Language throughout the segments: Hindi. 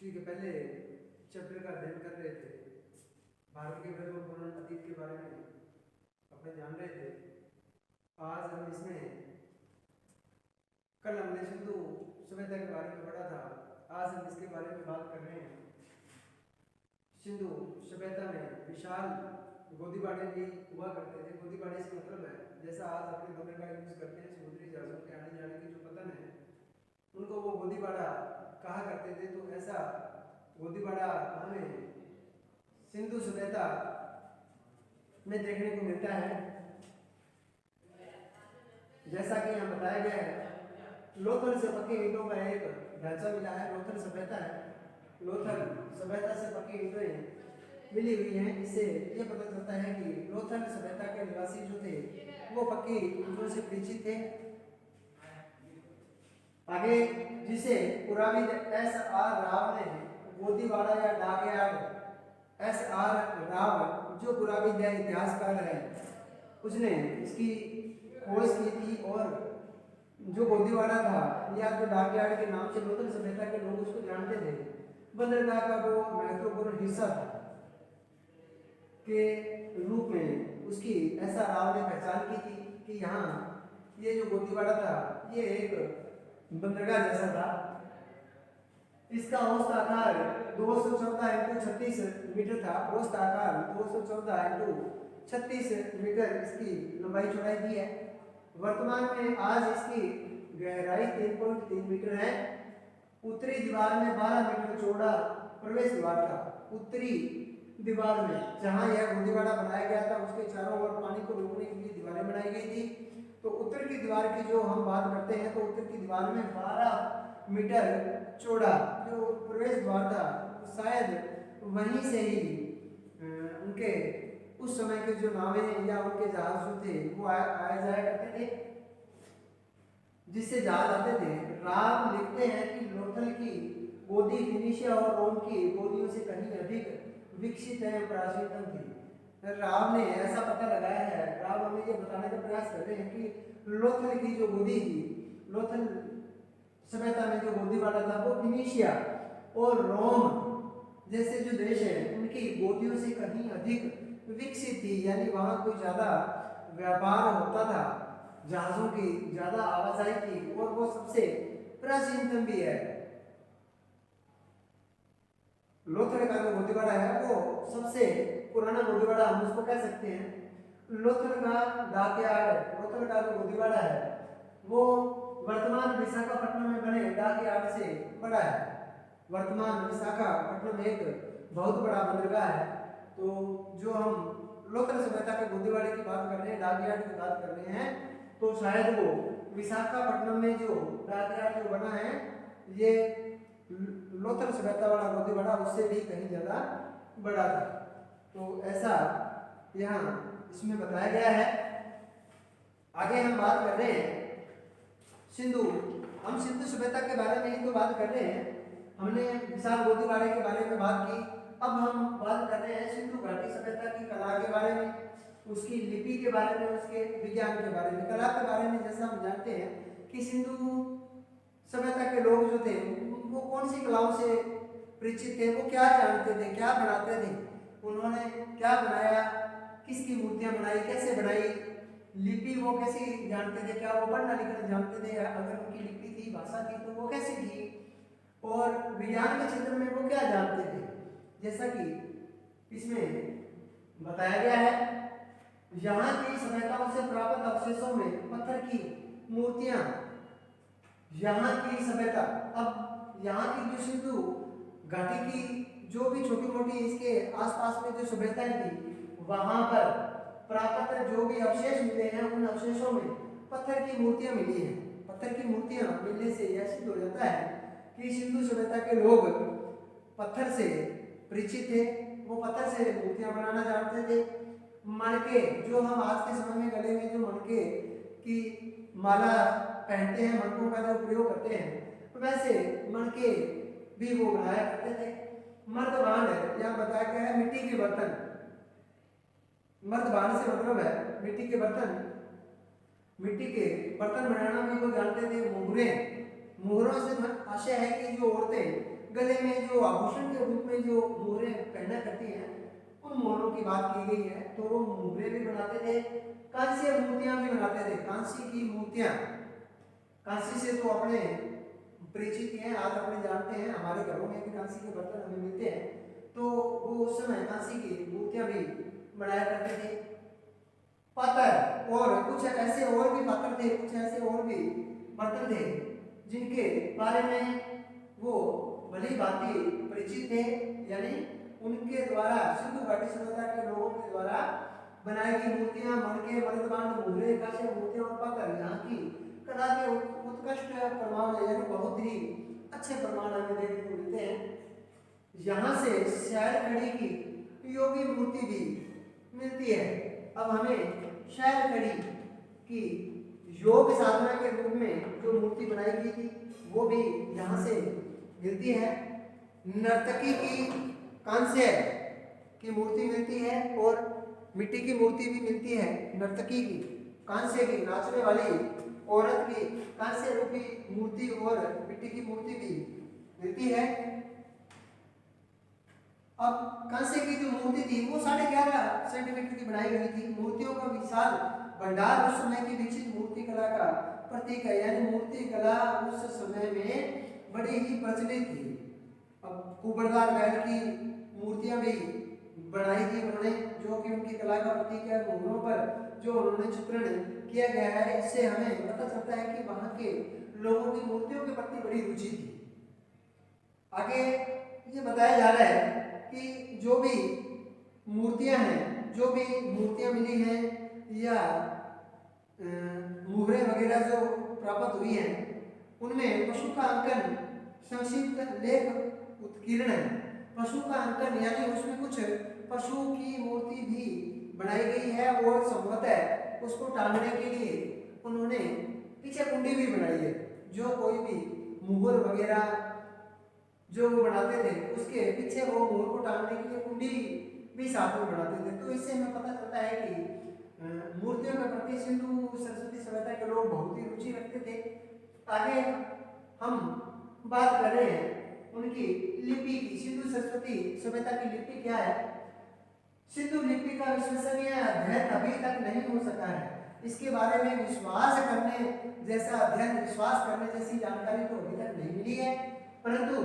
हिस्ट्री के पहले चैप्टर का अध्ययन कर रहे थे। भारत के वैभवपूर्ण अतीत के बारे में अपने जान रहे थे। आज हम इसमें कल हमने सिंधु सभ्यता के बारे में पढ़ा था। आज हम इसके बारे में बात कर रहे हैं। सिंधु सभ्यता में विशाल गोदीबाड़े भी हुआ करते थे। गोदीबाड़े से मतलब है जैसा आज अपने बंदर का यूज करते हैं समुद्री जहाजों के आने जाने की जो पतन है उनको वो गोदीबाड़ा कहा करते थे। तो ऐसा गोदीबाड़ा हमें सिंधु सभ्यता में देखने को मिलता है। जैसा कि यहाँ बताया गया है, लोथल से पक्की ईंटों का एक ढांचा मिला है। लोथल सभ्यता है, लोथल सभ्यता से पक्की ईंटें मिली हुई हैं। इससे ये पता चलता है कि लोथल सभ्यता के निवासी जो थे वो पक्की ईंटों से परिचित थे। आगे जिसे पुराविद S.R. राव ने गोदीबाड़ा या डाकयार्ड S.R. राव जो पुराविद या इतिहासकार है उसने इसकी खोज की थी और जो गोदीबाड़ा था या जो डाकयार्ड के नाम से लोथल सभ्यता के लोग उसको जानते थे, बंदरगाह का वो महत्वपूर्ण हिस्सा था के रूप में उसकी ऐसा राव ने पहचान की थी कि यहाँ ये जो गोदीबाड़ा था ये एक बंदरगाह जैसा था। इसका औसत आकार 214x36 मीटर था। औसत आकार 214x36 मीटर इसकी लंबाई चौड़ाई की है। वर्तमान में आज इसकी गहराई 3.3 मीटर है। उत्तरी दीवार में 12 मीटर चौड़ा प्रवेश द्वार था। उत्तरी दीवार में जहां यह गोदीबाड़ा बनाया गया था उसके चारों ओर पानी को रोकने के लिए दीवारें बनाई गई थी। तो उत्तर की दीवार की जो हम बात करते हैं तो उत्तर की दीवार में 12 मीटर चौड़ा जो प्रवेश द्वार था शायद वहीं से ही उनके उस समय के जो नावें या उनके जहाज जो थे वो आया जाया करते थे, जिससे जहाज आते थे। राव लिखते हैं कि लोथल की गोदी फिनिशिया और रोम की गोदियों से कहीं अधिक विकसित है, प्राचीनतम थी। राव ने ऐसा पता लगाया है, राव हमें ये बताने का प्रयास कर रहे हैं कि लोथल की जो गोदी थी, लोथल सभ्यता में जो गोदीबाड़ा था वो फिनिशिया और रोम जैसे जो देश है उनकी गोदियों से कहीं अधिक विकसित थी। यानी वहाँ कोई ज़्यादा व्यापार होता था, जहाज़ों की ज़्यादा आवाजाही थी और वो सबसे प्राचीनतम भी है। लोथल का जो गोदीबाड़ा है वो सबसे पुराना गोदीबाड़ा हम उसको कह सकते हैं। लोथल का डाकयार्ड, लोथल का जो गोदीबाड़ा है वो वर्तमान विशाखापट्टनम में बने डाकयार्ड से बड़ा है। वर्तमान विशाखापट्टनम एक बहुत बड़ा बंदरगाह है। तो जो हम लोथल सभ्यता के गोदीबाड़े की बात कर रहे हैं, डाकयार्ड की बात कर रहे हैं, तो शायद वो विशाखापट्टनम में जो डाकयार्ड जो बना है ये लोथल सभ्यता वाला गोदीबाड़ा उससे भी कहीं ज़्यादा बड़ा था। तो ऐसा यहाँ इसमें बताया गया है। आगे हम बात कर रहे हैं हम सिंधु सभ्यता के बारे में ही तो बात कर रहे हैं। हमने विशाल गोदीबाड़े के बारे में बात की। अब हम बात कर रहे हैं सिंधु घाटी सभ्यता की कला के बारे में, उसकी लिपि के बारे में, उसके विज्ञान के बारे में। कला के बारे में जैसा हम जानते हैं कि सिंधु सभ्यता के लोग जो थे वो कौन सी कलाओं से परिचित थे, वो क्या जानते थे, क्या बनाते थे, उन्होंने क्या बनाया, किसकी मूर्तियां बनाई, कैसे बनाई, लिपि वो कैसी जानते थे, क्या वो पढ़ना लिखना जानते थे, अगर उनकी लिपि थी, भाषा थी तो वो कैसी थी, और विज्ञान के क्षेत्र में वो क्या जानते थे। जैसा कि इसमें बताया गया है, यहाँ की सभ्यताओं से प्राप्त अवशेषों में पत्थर की मूर्तियां, यहाँ की सभ्यता, अब यहाँ की जो सिंधु घाटी की जो भी छोटी मोटी इसके आसपास में जो सभ्यताएं थी वहां पर प्राप्त जो भी अवशेष मिले हैं उन अवशेषों में पत्थर की मूर्तियां मिली हैं। पत्थर की मूर्तियां मिलने से यह सिद्ध हो जाता है कि सिंधु सभ्यता के लोग पत्थर से परिचित थे, वो पत्थर से मूर्तियां बनाना जानते थे। मणके जो हम आज के समय में गले में जो मणके की माला पहनते हैं, मणकों का जो प्रयोग करते हैं, वैसे मणके भी वो बनाया करते थे। मर्दबान है, यहाँ बताया गया है मिट्टी के बर्तन। मर्दबान से मतलब है मिट्टी के बर्तन। मिट्टी के बर्तन बनाना भी वो जानते थे। मोहरे, मोहरों से आशय है कि जो औरतें गले में जो आभूषण के रूप में जो मोहरें पहना करती हैं, उन मोहरों की बात की गई है। तो वो मोहरें भी बनाते थे, कांस्य मूर्तियां भी बनाते थे, कांस्य की मूर्तियां। कांस्य से तो अपने परिचित हैं, आज अपने जानते हैं, हमारे घरों में भी कांस्य के बर्तन हमें मिलते हैं। तो वो उस समय कांस्य की मूर्तियां भी बनाया करते थे। पात्र और कुछ ऐसे और भी पात्र थे, कुछ ऐसे और भी बर्तन थे जिनके बारे में वो भली भांति परिचित थे, यानी उनके द्वारा सिंधु घाटी सभ्यता के लोगों के द्वारा बनाई गई मूर्तियां, मणके, मर्दबांड, मोहरे, कांस्य मूर्तियां और पात्र यहाँ की कला के उत्कृष्ट प्रमाण है, यानी बहुत ही अच्छे प्रमाण हमें देखने को मिलते हैं। यहाँ से शैल खड़ी की योगी मूर्ति भी मिलती है। अब हमें शैल खड़ी की योग साधना के रूप में जो मूर्ति बनाई गई थी वो भी यहाँ से मिलती है। नर्तकी की कांस्य की मूर्ति मिलती है और मिट्टी की मूर्ति भी मिलती है। नर्तकी की कांस्य की, नाचने वाली औरत की कांस्य रूपी मूर्ति और मिट्टी की मूर्ति भी मिलती है। अब कांस्य की जो मूर्ति थी वो 11.5 सेंटीमीटर की बनाई गई थी। मूर्तियों का विशाल भंडार उस समय की विकसित मूर्ति कला का प्रतीक है, यानी मूर्ति कला उस समय में बड़ी ही प्रचलित थी। अब कुबड़दार बैल की मूर्तियां भी बनाई थी उन्होंने, जो कि उनकी कला का प्रतीक है। मोहरों पर जो उन्होंने चित्रण किया गया है, इससे हमें पता चलता है कि वहां के लोगों की मूर्तियों के प्रति बड़ी रुचि थी। आगे ये बताया जा रहा है कि जो भी मूर्तियां हैं, जो भी मूर्तियां मिली हैं या मुहरे वगैरह जो प्राप्त हुई हैं, उनमें पशु का अंकन, संक्षिप्त लेख उत्कीर्ण है। पशु का अंकन यानी उसमें कुछ पशु की मूर्ति भी बनाई गई है और संभवतः उसको टांगने के लिए उन्होंने पीछे कुंडी भी बनाई है। जो कोई भी मुहर वगैरह जो वो बनाते थे उसके पीछे वो मुहर को टांगने के लिए कुंडी भी साथ में बनाते थे। तो इससे हमें पता चलता है कि मूर्तियों के प्रति सिंधु सरस्वती सभ्यता के लोग बहुत ही रुचि रखते थे। आगे हम बात कर रहे हैं उनकी लिपि की। सिंधु सरस्वती सभ्यता की लिपि क्या है? सिंधु लिपि का विश्वसनीय अध्ययन अभी तक नहीं हो सका है। इसके बारे में विश्वास करने जैसा अध्ययन, विश्वास करने जैसी जानकारी तो अभी तक नहीं मिली है, परंतु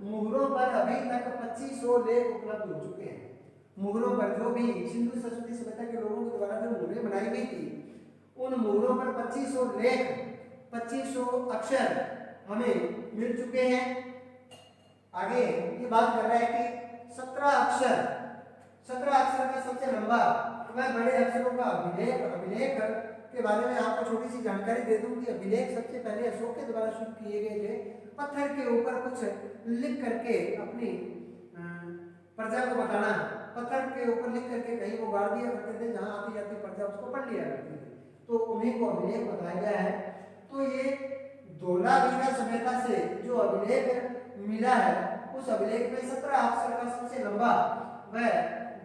मुहरों पर अभी तक 2500 लेख उपलब्ध हो चुके हैं। मुहरों पर जो भी सिंधु सरस्वती सभ्यता के लोगों के द्वारा जो मुहरें बनाई गई थी, उन मुहरों पर 2500 लेख, 2500 अक्षर हमें मिल चुके हैं। आगे ये बात कर रहा है कि 17 अक्षर का सबसे लंबा वह बड़े अक्षरों का अभिलेख के बारे में आपको छोटी सी जानकारी दे दूं कि अभिलेख सबसे पहले अशोक के द्वारा शुरू किए गए थे। पत्थर के ऊपर कुछ लिख करके अपनी प्रजा को बताना, पत्थर के ऊपर लिख करके कहीं वो गाड़ दिया करते थे, जहां आती जाती प्रजा उसको पढ़ लिया करती थी, तो उन्हीं को अभिलेख बताया गया है। तो ये धोलावीरा सभ्यता से जो अभिलेख मिला है, उस अभिलेख में 17 अक्षर का सबसे लंबा वह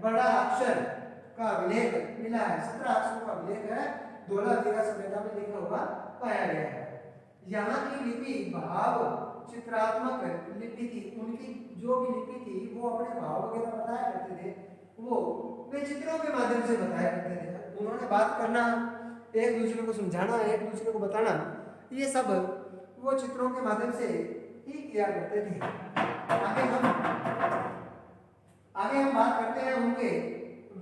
बड़ा अक्षर का अभिलेख मिला है। 17 अक्षर का अभिलेख है, धोलावीरा सभ्यता में लिखा हुआ पाया गया है। यहाँ की लिपि भाव चित्रात्मक लिपि थी। उनकी जो भी लिपि थी वो अपने भाव वगैरह बताया करते थे, वो वे चित्रों के माध्यम से बताया करते थे। उन्होंने बात करना, एक दूसरे को समझाना, एक दूसरे को बताना, ये सब वो चित्रों के माध्यम से ही किया करते थे। आगे हम बात करते हैं उनके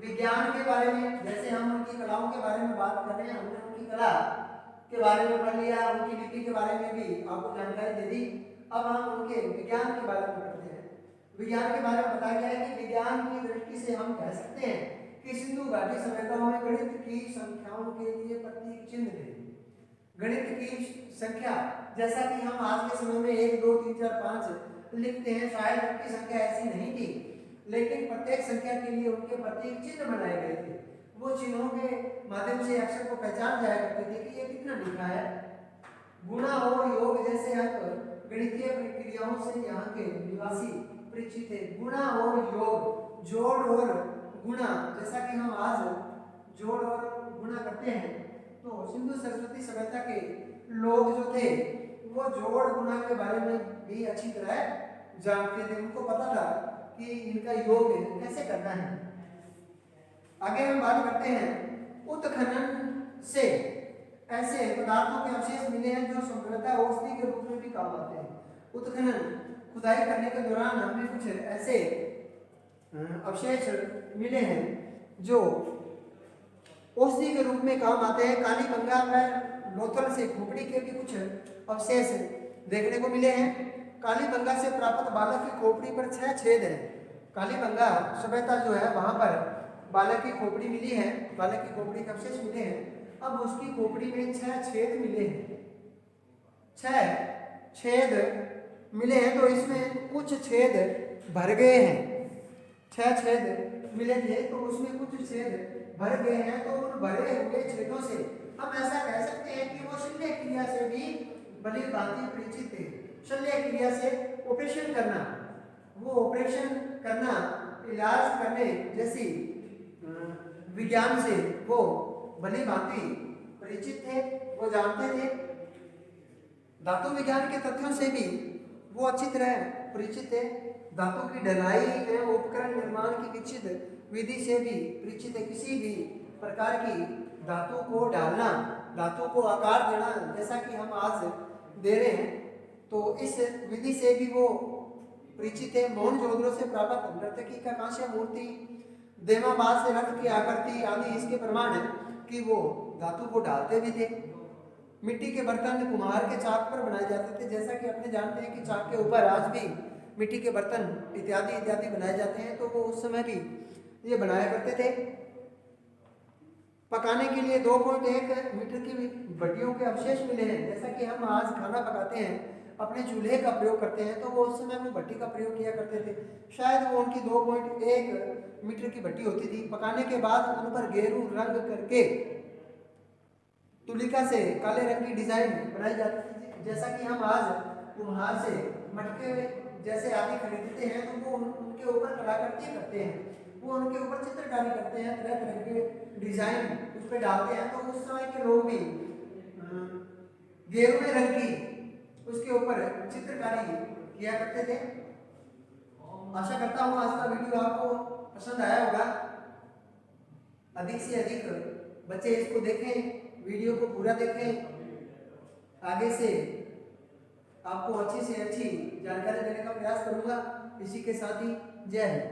विज्ञान के बारे में। जैसे हम उनकी कलाओं के बारे में बात कर रहे हैं, हमने उनकी कला के बारे में पढ़ लिया, उनकी लिपि के बारे में भी आपको जानकारी दे दी। अब हम उनके विज्ञान के बारे में पढ़ते हैं। विज्ञान के बारे में बताया गया है कि विज्ञान की दृष्टि से हम कह सकते हैं कि सिंधु घाटी सभ्यताओं में गणित की संख्याओं के लिए प्रतीक चिन्ह थे। गणित की संख्या, जैसा कि हम आज के समय में 1 2 3 4 5 लिखते हैं, शायद उनकी संख्या ऐसी नहीं थी, लेकिन प्रत्येक संख्या के लिए उनके प्रतीक चिन्ह बनाए गए थे। वो चिन्हों के माध्यम से अक्षर को पहचान जाया करते थे कि ये कितना लिखा है। गुणा और योग जैसे अंक गणितीय प्रक्रियाओं से यहाँ के निवासी परिचित थे। गुणा और योग, जोड़ और गुणा, जैसा कि हम आज जोड़ और गुणा करते हैं, तो सिंधु सरस्वती सभ्यता के लोग जो थे वो जोड़ गुणा के बारे में भी अच्छी तरह जानते थे, उनको पता था कि इनका योग कैसे करना है। आगे हम बात करते हैं उत्खनन से ऐसे पदार्थों के अवशेष मिले हैं जो संभवतः औषधि के रूप में भी काम आते हैं। उत्खनन खुदाई करने के दौरान हमें कुछ ऐसे अवशेष मिले हैं जो औषधि के रूप में काम आते हैं। काली गंगा में लोथल से खोपड़ी के भी कुछ अवशेष देखने को मिले हैं। काली गंगा से प्राप्त बालक की खोपड़ी पर 6 छेद हैं। काली गंगा सभ्यता जो है वहां पर बालक की खोपड़ी मिली है, बालक की खोपड़ी के अवशेष मिले हैं। अब उसकी खोपड़ी में 6 छेद मिले हैं, 6 छेद मिले हैं, तो इसमें कुछ छेद भर गए हैं। 6 छेद मिले थे तो उसमें कुछ छेद भर गए हैं, तो उन भरे हुए छेदों से हम ऐसा कह सकते हैं कि वो शल्य क्रिया से भी भली भांति परिचित थे। शल्य क्रिया से ऑपरेशन करना, वो ऑपरेशन करना, इलाज करने जैसी विज्ञान से वो भली भांति परिचित थे, वो जानते थे। धातु विज्ञान के तथ्यों से भी वो अच्छी तरह परिचित थे। धातु की ढलाई एवं उपकरण निर्माण की विकसित विधि से भी परिचित है। किसी भी प्रकार की धातु को डालना, धातु को आकार देना, जैसा कि हम आज दे रहे हैं, तो इस विधि से भी वो परिचित है। मोहनजोदड़ो से प्राप्त नर्तकी का कांस्य मूर्ति, देमाबाद से रथ की आकृति आदि इसके प्रमाण है कि वो धातु को डालते भी थे। मिट्टी के बर्तन कुम्हार के चाक पर बनाए जाते थे, जैसा कि अपने जानते हैं कि चाक के ऊपर आज भी मिट्टी के बर्तन इत्यादि इत्यादि बनाए जाते हैं, तो वो उस समय भी ये बनाया करते थे। पकाने के लिए 2.1 मीटर की भट्टियों के अवशेष मिले हैं। जैसा कि हम आज खाना पकाते हैं, अपने चूल्हे का प्रयोग करते हैं, तो वो उस समय में भट्टी का प्रयोग किया करते थे। शायद वो उनकी 2.1 मीटर की भट्टी होती थी। पकाने के बाद उन पर गेरू रंग करके तुलिका से काले रंग की डिजाइन बनाई जाती थी। जैसा कि हम आज कुम्हार से मटके जैसे आदि खरीदते हैं, तो वो उनके ऊपर कलाकृति करते हैं, वो उनके ऊपर चित्रकारी करते हैं, तरह तरह के डिजाइन उस पर डालते हैं। तो उस समय के लोग भी गेरुए रंग की उसके ऊपर चित्रकारी किया करते थे। आशा करता हूँ आज का वीडियो आपको पसंद आया होगा। अधिक से अधिक बच्चे इसको देखें, वीडियो को पूरा देखें। आगे से आपको अच्छी से अच्छी जानकारी देने का प्रयास करूंगा। इसी के साथ ही जय हिंद।